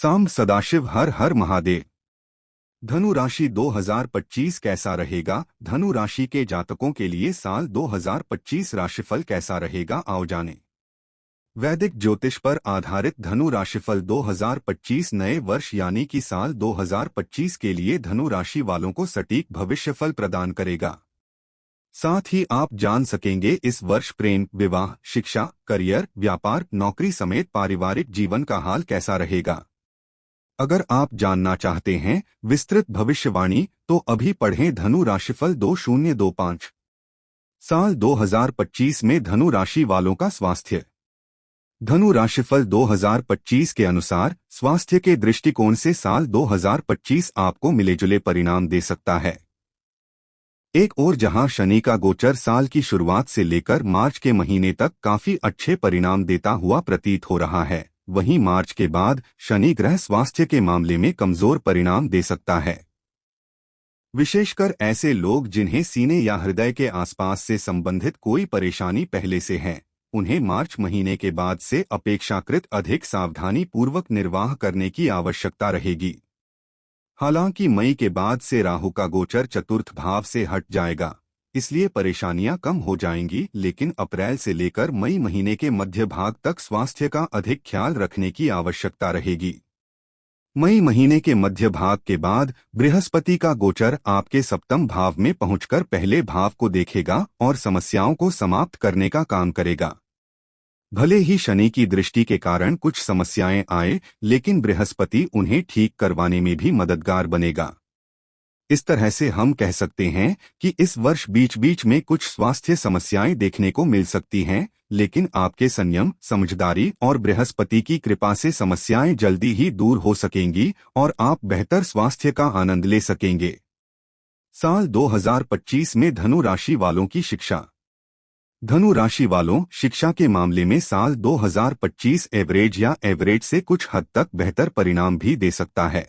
सांब सदाशिव हर हर महादेव। धनु राशि 2025 कैसा रहेगा? धनु राशि के जातकों के लिए साल 2025 राशिफल कैसा रहेगा, आओ जानें। वैदिक ज्योतिष पर आधारित धनु राशिफल 2025 नए वर्ष यानी कि साल 2025 के लिए धनु राशि वालों को सटीक भविष्यफल प्रदान करेगा। साथ ही आप जान सकेंगे इस वर्ष प्रेम, विवाह, शिक्षा, करियर, व्यापार, नौकरी समेत पारिवारिक जीवन का हाल कैसा रहेगा। अगर आप जानना चाहते हैं विस्तृत भविष्यवाणी तो अभी पढ़ें धनु राशिफल 2025। साल 2025 में धनु राशि वालों का स्वास्थ्य। धनु राशिफल 2025 के अनुसार स्वास्थ्य के दृष्टिकोण से साल 2025 आपको मिलेजुले परिणाम दे सकता है। एक ओर जहां शनि का गोचर साल की शुरुआत से लेकर मार्च के महीने तक काफी अच्छे परिणाम देता हुआ प्रतीत हो रहा है, वहीं मार्च के बाद शनि ग्रह स्वास्थ्य के मामले में कमजोर परिणाम दे सकता है। विशेषकर ऐसे लोग जिन्हें सीने या हृदय के आसपास से संबंधित कोई परेशानी पहले से है, उन्हें मार्च महीने के बाद से अपेक्षाकृत अधिक सावधानी पूर्वक निर्वाह करने की आवश्यकता रहेगी। हालांकि मई के बाद से राहु का गोचर चतुर्थ भाव से हट जाएगा, इसलिए परेशानियां कम हो जाएंगी, लेकिन अप्रैल से लेकर मई महीने के मध्य भाग तक स्वास्थ्य का अधिक ख्याल रखने की आवश्यकता रहेगी। मई महीने के मध्य भाग के बाद बृहस्पति का गोचर आपके सप्तम भाव में पहुंचकर पहले भाव को देखेगा और समस्याओं को समाप्त करने का काम करेगा। भले ही शनि की दृष्टि के कारण कुछ समस्याएं आए, लेकिन बृहस्पति उन्हें ठीक करवाने में भी मददगार बनेगा। इस तरह से हम कह सकते हैं कि इस वर्ष बीच बीच में कुछ स्वास्थ्य समस्याएं देखने को मिल सकती हैं, लेकिन आपके संयम, समझदारी और बृहस्पति की कृपा से समस्याएं जल्दी ही दूर हो सकेंगी और आप बेहतर स्वास्थ्य का आनंद ले सकेंगे। साल 2025 में धनु राशि वालों की शिक्षा। धनु राशि वालों, शिक्षा के मामले में साल 2025 एवरेज से कुछ हद तक बेहतर परिणाम भी दे सकता है।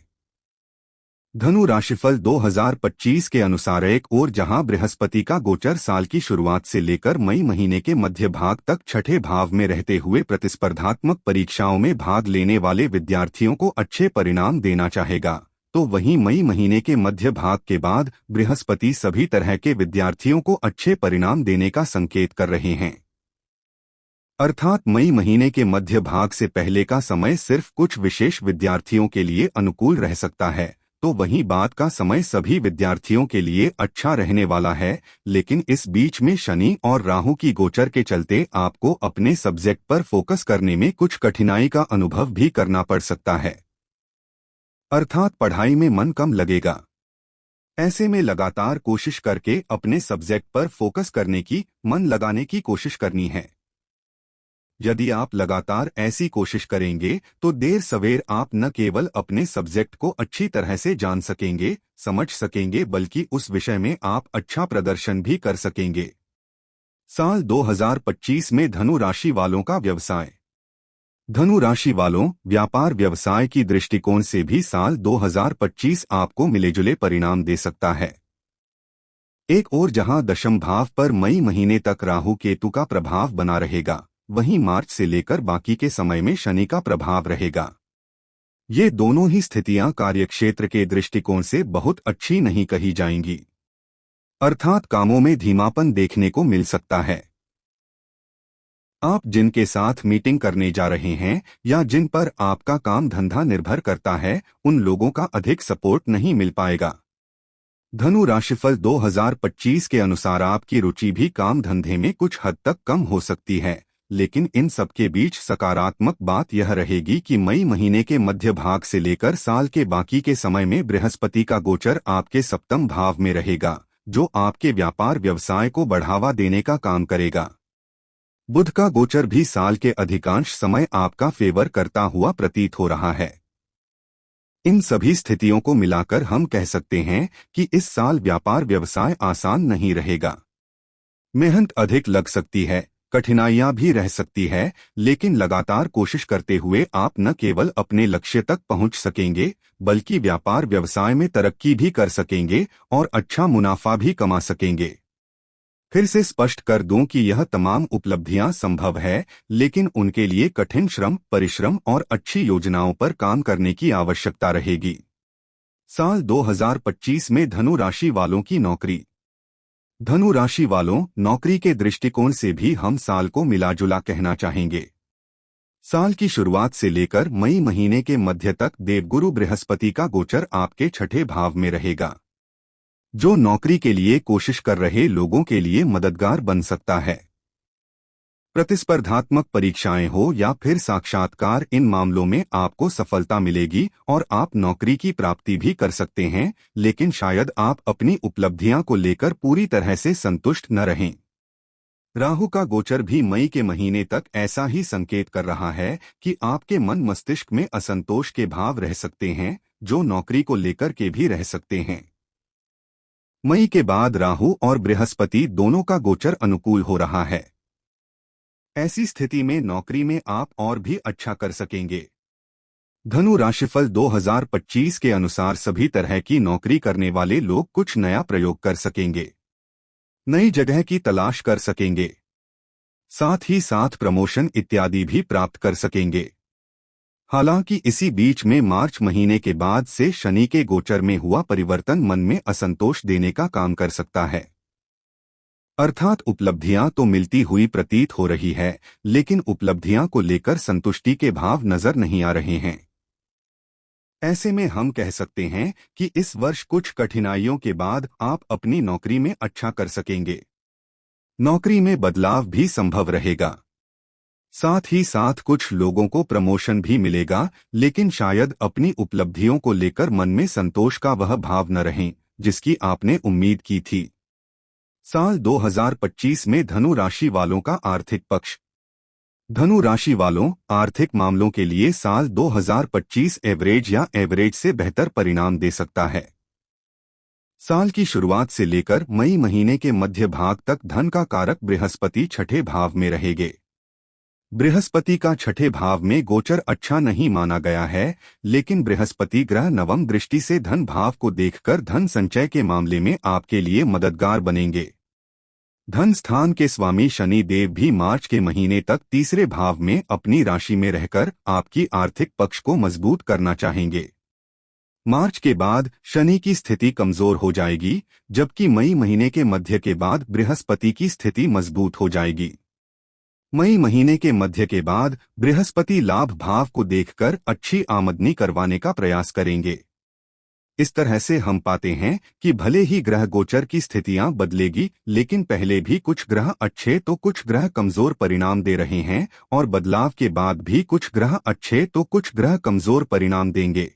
धनु राशिफल 2025 के अनुसार एक ओर जहां बृहस्पति का गोचर साल की शुरुआत से लेकर मई महीने के मध्य भाग तक छठे भाव में रहते हुए प्रतिस्पर्धात्मक परीक्षाओं में भाग लेने वाले विद्यार्थियों को अच्छे परिणाम देना चाहेगा, तो वहीं मई महीने के मध्य भाग के बाद बृहस्पति सभी तरह के विद्यार्थियों को अच्छे परिणाम देने का संकेत कर रहे हैं। अर्थात मई महीने के मध्य भाग से पहले का समय सिर्फ कुछ विशेष विद्यार्थियों के लिए अनुकूल रह सकता है, तो वहीं बाद का समय सभी विद्यार्थियों के लिए अच्छा रहने वाला है। लेकिन इस बीच में शनि और राहु की गोचर के चलते आपको अपने सब्जेक्ट पर फोकस करने में कुछ कठिनाई का अनुभव भी करना पड़ सकता है, अर्थात पढ़ाई में मन कम लगेगा। ऐसे में लगातार कोशिश करके अपने सब्जेक्ट पर फोकस करने की, मन लगाने की कोशिश करनी है। यदि आप लगातार ऐसी कोशिश करेंगे तो देर सवेर आप न केवल अपने सब्जेक्ट को अच्छी तरह से जान सकेंगे, समझ सकेंगे, बल्कि उस विषय में आप अच्छा प्रदर्शन भी कर सकेंगे। साल 2025 में धनु राशि वालों का व्यवसाय। धनु राशि वालों, व्यापार व्यवसाय की दृष्टिकोण से भी साल 2025 आपको मिलेजुले परिणाम दे सकता है। एक ओर जहां दशम भाव पर मई महीने तक राहु केतु का प्रभाव बना रहेगा, वहीं मार्च से लेकर बाकी के समय में शनि का प्रभाव रहेगा। ये दोनों ही स्थितियां कार्यक्षेत्र के दृष्टिकोण से बहुत अच्छी नहीं कही जाएंगी, अर्थात कामों में धीमापन देखने को मिल सकता है। आप जिनके साथ मीटिंग करने जा रहे हैं या जिन पर आपका काम धंधा निर्भर करता है, उन लोगों का अधिक सपोर्ट नहीं मिल पाएगा। धनु राशिफल 2025 के अनुसार आपकी रुचि भी काम धंधे में कुछ हद तक कम हो सकती है, लेकिन इन सब के बीच सकारात्मक बात यह रहेगी कि मई महीने के मध्य भाग से लेकर साल के बाकी के समय में बृहस्पति का गोचर आपके सप्तम भाव में रहेगा, जो आपके व्यापार व्यवसाय को बढ़ावा देने का काम करेगा। बुध का गोचर भी साल के अधिकांश समय आपका फेवर करता हुआ प्रतीत हो रहा है। इन सभी स्थितियों को मिलाकर हम कह सकते हैं कि इस साल व्यापार व्यवसाय आसान नहीं रहेगा। मेहनत अधिक लग सकती है, कठिनाइयां भी रह सकती है, लेकिन लगातार कोशिश करते हुए आप न केवल अपने लक्ष्य तक पहुंच सकेंगे, बल्कि व्यापार व्यवसाय में तरक्की भी कर सकेंगे और अच्छा मुनाफा भी कमा सकेंगे। फिर से स्पष्ट कर दूं कि यह तमाम उपलब्धियां संभव है, लेकिन उनके लिए कठिन श्रम, परिश्रम और अच्छी योजनाओं पर काम करने की आवश्यकता रहेगी। साल 2025 में धनु राशि वालों की नौकरी। धनु राशि वालों, नौकरी के दृष्टिकोण से भी हम साल को मिलाजुला कहना चाहेंगे। साल की शुरुआत से लेकर मई महीने के मध्य तक देवगुरु बृहस्पति का गोचर आपके छठे भाव में रहेगा, जो नौकरी के लिए कोशिश कर रहे लोगों के लिए मददगार बन सकता है। प्रतिस्पर्धात्मक परीक्षाएं हो या फिर साक्षात्कार, इन मामलों में आपको सफलता मिलेगी और आप नौकरी की प्राप्ति भी कर सकते हैं, लेकिन शायद आप अपनी उपलब्धियां को लेकर पूरी तरह से संतुष्ट न रहें। राहु का गोचर भी मई के महीने तक ऐसा ही संकेत कर रहा है कि आपके मन मस्तिष्क में असंतोष के भाव रह सकते हैं, जो नौकरी को लेकर के भी रह सकते हैं। मई के बाद राहु और बृहस्पति दोनों का गोचर अनुकूल हो रहा है। ऐसी स्थिति में नौकरी में आप और भी अच्छा कर सकेंगे। धनु राशिफल 2025 के अनुसार सभी तरह की नौकरी करने वाले लोग कुछ नया प्रयोग कर सकेंगे, नई जगह की तलाश कर सकेंगे, साथ ही साथ प्रमोशन इत्यादि भी प्राप्त कर सकेंगे। हालांकि इसी बीच में मार्च महीने के बाद से शनि के गोचर में हुआ परिवर्तन मन में असंतोष देने का काम कर सकता है। अर्थात उपलब्धियां तो मिलती हुई प्रतीत हो रही है, लेकिन उपलब्धियां को लेकर संतुष्टि के भाव नजर नहीं आ रहे हैं। ऐसे में हम कह सकते हैं कि इस वर्ष कुछ कठिनाइयों के बाद आप अपनी नौकरी में अच्छा कर सकेंगे। नौकरी में बदलाव भी संभव रहेगा। साथ ही साथ कुछ लोगों को प्रमोशन भी मिलेगा, लेकिन शायद अपनी उपलब्धियों को लेकर मन में संतोष का वह भाव न रहे जिसकी आपने उम्मीद की थी। साल 2025 में धनु राशि वालों का आर्थिक पक्ष। धनु राशि वालों, आर्थिक मामलों के लिए साल 2025 एवरेज या एवरेज से बेहतर परिणाम दे सकता है। साल की शुरुआत से लेकर मई महीने के मध्य भाग तक धन का कारक बृहस्पति छठे भाव में रहेंगे। बृहस्पति का छठे भाव में गोचर अच्छा नहीं माना गया है, लेकिन बृहस्पति ग्रह नवम दृष्टि से धन भाव को देखकर धन संचय के मामले में आपके लिए मददगार बनेंगे। धन स्थान के स्वामी शनि देव भी मार्च के महीने तक तीसरे भाव में अपनी राशि में रहकर आपकी आर्थिक पक्ष को मजबूत करना चाहेंगे। मार्च के बाद शनि की स्थिति कमजोर हो जाएगी, जबकि मई महीने के मध्य के बाद बृहस्पति की स्थिति मजबूत हो जाएगी। मई महीने के मध्य के बाद बृहस्पति लाभ भाव को देखकर अच्छी आमदनी करवाने का प्रयास करेंगे। इस तरह से हम पाते हैं कि भले ही ग्रह गोचर की स्थितियां बदलेगी, लेकिन पहले भी कुछ ग्रह अच्छे तो कुछ ग्रह कमजोर परिणाम दे रहे हैं और बदलाव के बाद भी कुछ ग्रह अच्छे तो कुछ ग्रह कमजोर परिणाम देंगे।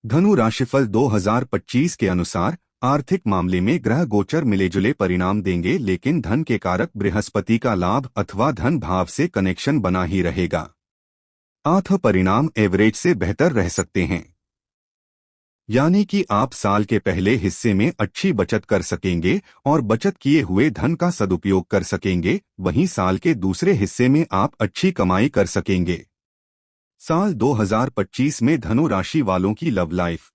धनु राशिफल 2025 के अनुसार आर्थिक मामले में ग्रह गोचर मिलेजुले परिणाम देंगे, लेकिन धन के कारक बृहस्पति का लाभ अथवा धन भाव से कनेक्शन बना ही रहेगा। आर्थिक परिणाम एवरेज से बेहतर रह सकते हैं, यानी कि आप साल के पहले हिस्से में अच्छी बचत कर सकेंगे और बचत किए हुए धन का सदुपयोग कर सकेंगे। वहीं साल के दूसरे हिस्से में आप अच्छी कमाई कर सकेंगे। साल 2025 में धनु राशि वालों की लव लाइफ।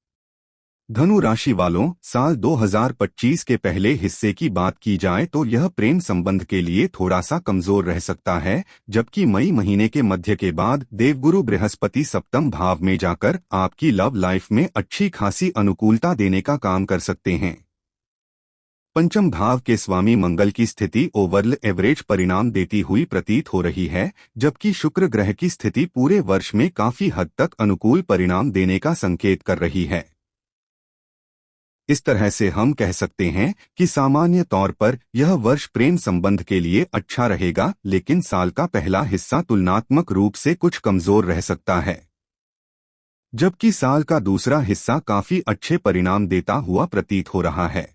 धनु राशि वालों, साल 2025 के पहले हिस्से की बात की जाए तो यह प्रेम संबंध के लिए थोड़ा सा कमजोर रह सकता है, जबकि मई महीने के मध्य के बाद देवगुरु बृहस्पति सप्तम भाव में जाकर आपकी लव लाइफ में अच्छी खासी अनुकूलता देने का काम कर सकते हैं। पंचम भाव के स्वामी मंगल की स्थिति ओवरऑल एवरेज परिणाम देती हुई प्रतीत हो रही है, जबकि शुक्र ग्रह की स्थिति पूरे वर्ष में काफी हद तक अनुकूल परिणाम देने का संकेत कर रही है। इस तरह से हम कह सकते हैं कि सामान्य तौर पर यह वर्ष प्रेम संबंध के लिए अच्छा रहेगा, लेकिन साल का पहला हिस्सा तुलनात्मक रूप से कुछ कमजोर रह सकता है, जबकि साल का दूसरा हिस्सा काफी अच्छे परिणाम देता हुआ प्रतीत हो रहा है।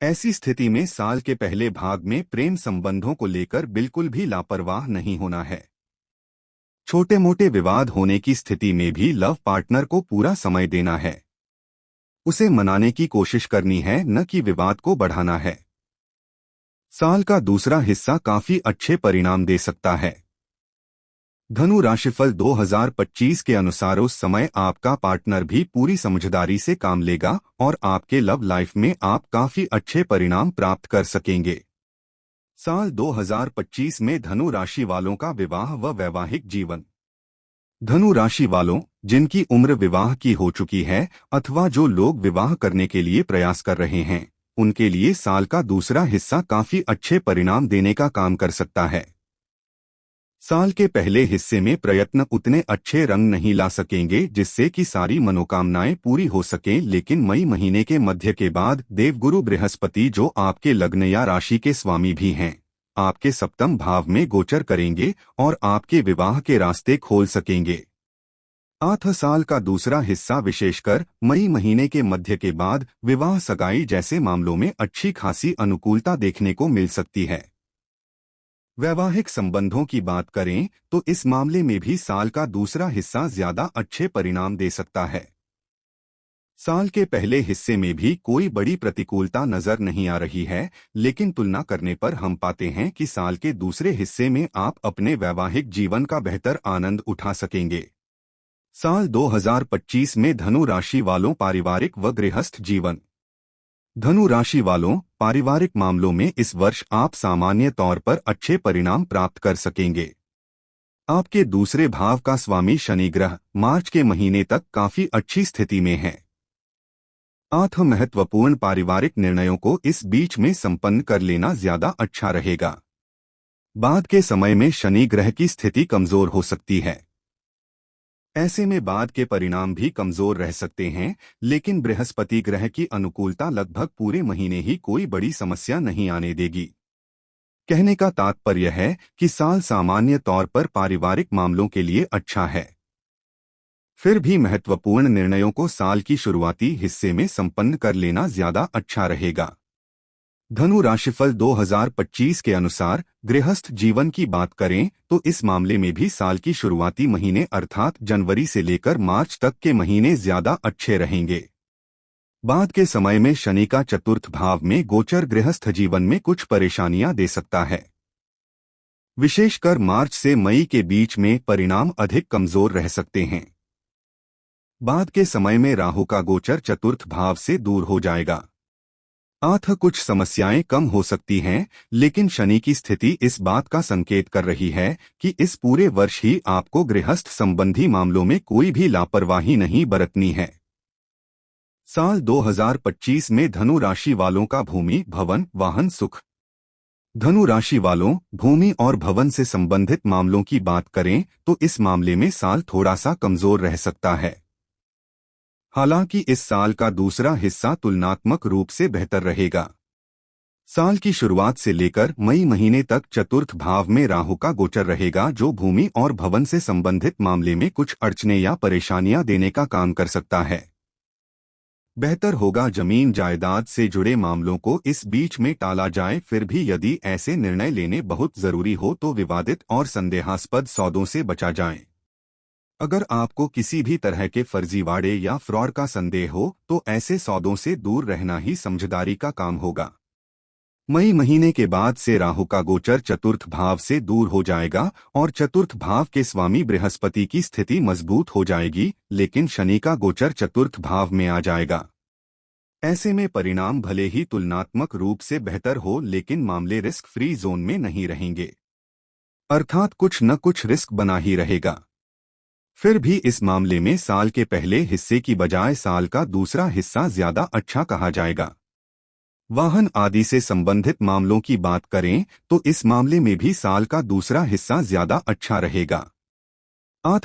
ऐसी स्थिति में साल के पहले भाग में प्रेम संबंधों को लेकर बिल्कुल भी लापरवाह नहीं होना है। छोटे मोटे विवाद होने की स्थिति में भी लव पार्टनर को पूरा समय देना है, उसे मनाने की कोशिश करनी है, न कि विवाद को बढ़ाना है। साल का दूसरा हिस्सा काफी अच्छे परिणाम दे सकता है। धनु राशिफल 2025 के अनुसार उस समय आपका पार्टनर भी पूरी समझदारी से काम लेगा और आपके लव लाइफ में आप काफी अच्छे परिणाम प्राप्त कर सकेंगे। साल 2025 में धनु राशि वालों का विवाह व वैवाहिक जीवन। धनु राशि वालों, जिनकी उम्र विवाह की हो चुकी है अथवा जो लोग विवाह करने के लिए प्रयास कर रहे हैं, उनके लिए साल का दूसरा हिस्सा काफी अच्छे परिणाम देने का काम कर सकता है। साल के पहले हिस्से में प्रयत्न उतने अच्छे रंग नहीं ला सकेंगे जिससे कि सारी मनोकामनाएं पूरी हो सकें, लेकिन मई महीने के मध्य के बाद देवगुरु बृहस्पति, जो आपके लग्न या राशि के स्वामी भी हैं, आपके सप्तम भाव में गोचर करेंगे और आपके विवाह के रास्ते खोल सकेंगे। साल का दूसरा हिस्सा विशेषकर मई महीने के मध्य के बाद विवाह सगाई जैसे मामलों में अच्छी खासी अनुकूलता देखने को मिल सकती है। वैवाहिक संबंधों की बात करें तो इस मामले में भी साल का दूसरा हिस्सा ज्यादा अच्छे परिणाम दे सकता है। साल के पहले हिस्से में भी कोई बड़ी प्रतिकूलता नजर नहीं आ रही है, लेकिन तुलना करने पर हम पाते हैं कि साल के दूसरे हिस्से में आप अपने वैवाहिक जीवन का बेहतर आनंद उठा सकेंगे। साल 2025 में धनु राशि वालों पारिवारिक व गृहस्थ जीवन। धनु राशि वालों, पारिवारिक मामलों में इस वर्ष आप सामान्य तौर पर अच्छे परिणाम प्राप्त कर सकेंगे। आपके दूसरे भाव का स्वामी शनि ग्रह मार्च के महीने तक काफी अच्छी स्थिति में है। महत्वपूर्ण पारिवारिक निर्णयों को इस बीच में संपन्न कर लेना ज्यादा अच्छा रहेगा। बाद के समय में शनि ग्रह की स्थिति कमजोर हो सकती है। ऐसे में बाद के परिणाम भी कमजोर रह सकते हैं, लेकिन बृहस्पति ग्रह की अनुकूलता लगभग पूरे महीने ही कोई बड़ी समस्या नहीं आने देगी। कहने का तात्पर्य है कि साल सामान्य तौर पर पारिवारिक मामलों के लिए अच्छा है। फिर भी महत्वपूर्ण निर्णयों को साल की शुरुआती हिस्से में संपन्न कर लेना ज्यादा अच्छा रहेगा। धनु राशिफल 2025 के अनुसार गृहस्थ जीवन की बात करें तो इस मामले में भी साल की शुरुआती महीने अर्थात जनवरी से लेकर मार्च तक के महीने ज्यादा अच्छे रहेंगे। बाद के समय में शनि का चतुर्थ भाव में गोचर गृहस्थ जीवन में कुछ परेशानियां दे सकता है। विशेषकर मार्च से मई के बीच में परिणाम अधिक कमजोर रह सकते हैं। बाद के समय में राहु का गोचर चतुर्थ भाव से दूर हो जाएगा। कुछ समस्याएं कम हो सकती हैं, लेकिन शनि की स्थिति इस बात का संकेत कर रही है कि इस पूरे वर्ष ही आपको गृहस्थ संबंधी मामलों में कोई भी लापरवाही नहीं बरतनी है। साल 2025 में धनु राशि वालों का भूमि, भवन, वाहन, सुख। धनु राशि वालों, भूमि और भवन से संबंधित मामलों की बात करें तो इस मामले में साल थोड़ा सा कमजोर रह सकता है। हालांकि इस साल का दूसरा हिस्सा तुलनात्मक रूप से बेहतर रहेगा। साल की शुरुआत से लेकर मई महीने तक चतुर्थ भाव में राहु का गोचर रहेगा, जो भूमि और भवन से संबंधित मामले में कुछ अड़चने या परेशानियां देने का काम कर सकता है। बेहतर होगा जमीन जायदाद से जुड़े मामलों को इस बीच में टाला जाए। फिर भी यदि ऐसे निर्णय लेने बहुत जरूरी हो तो विवादित और संदेहास्पद सौदों से बचा जाए। अगर आपको किसी भी तरह के फर्जीवाड़े या फ्रॉड का संदेह हो तो ऐसे सौदों से दूर रहना ही समझदारी का काम होगा। मई महीने के बाद से राहु का गोचर चतुर्थ भाव से दूर हो जाएगा और चतुर्थ भाव के स्वामी बृहस्पति की स्थिति मजबूत हो जाएगी, लेकिन शनि का गोचर चतुर्थ भाव में आ जाएगा। ऐसे में परिणाम भले ही तुलनात्मक रूप से बेहतर हो, लेकिन मामले रिस्क फ्री जोन में नहीं रहेंगे, अर्थात कुछ न कुछ रिस्क बना ही रहेगा। फिर भी इस मामले में साल के पहले हिस्से की बजाय साल का दूसरा हिस्सा ज्यादा अच्छा कहा जाएगा। वाहन आदि से संबंधित मामलों की बात करें तो इस मामले में भी साल का दूसरा हिस्सा ज्यादा अच्छा रहेगा।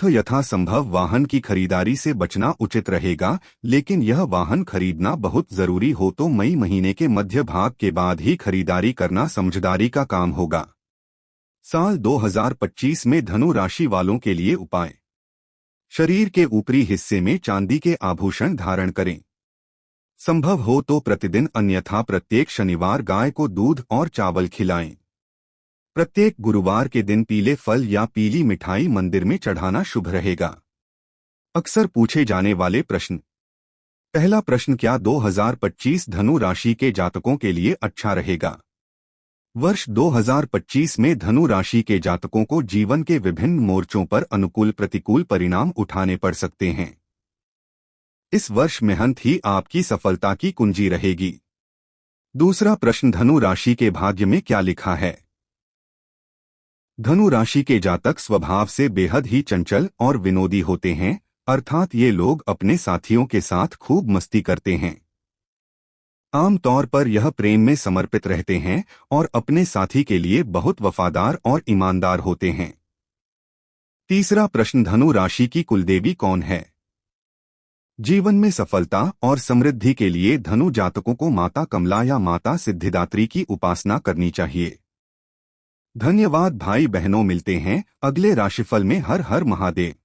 यथासंभव वाहन की खरीदारी से बचना उचित रहेगा, लेकिन यह वाहन खरीदना बहुत जरूरी हो तो मई महीने के मध्य भाग के बाद ही खरीदारी करना समझदारी का काम होगा। साल 2025 में धनु राशि वालों के लिए उपाय। शरीर के ऊपरी हिस्से में चांदी के आभूषण धारण करें। संभव हो तो प्रतिदिन, अन्यथा प्रत्येक शनिवार गाय को दूध और चावल खिलाएं। प्रत्येक गुरुवार के दिन पीले फल या पीली मिठाई मंदिर में चढ़ाना शुभ रहेगा। अक्सर पूछे जाने वाले प्रश्न। पहला प्रश्न, क्या 2025 धनु राशि के जातकों के लिए अच्छा रहेगा? वर्ष 2025 में धनु राशि के जातकों को जीवन के विभिन्न मोर्चों पर अनुकूल प्रतिकूल परिणाम उठाने पड़ सकते हैं। इस वर्ष मेहनत ही आपकी सफलता की कुंजी रहेगी। दूसरा प्रश्न, धनु राशि के भाग्य में क्या लिखा है? धनु राशि के जातक स्वभाव से बेहद ही चंचल और विनोदी होते हैं, अर्थात ये लोग अपने साथियों के साथ खूब मस्ती करते हैं। आमतौर पर यह प्रेम में समर्पित रहते हैं और अपने साथी के लिए बहुत वफादार और ईमानदार होते हैं। तीसरा प्रश्न, धनु राशि की कुलदेवी कौन है? जीवन में सफलता और समृद्धि के लिए धनु जातकों को माता कमला या माता सिद्धिदात्री की उपासना करनी चाहिए। धन्यवाद भाई बहनों, मिलते हैं अगले राशिफल में। हर हर महादेव।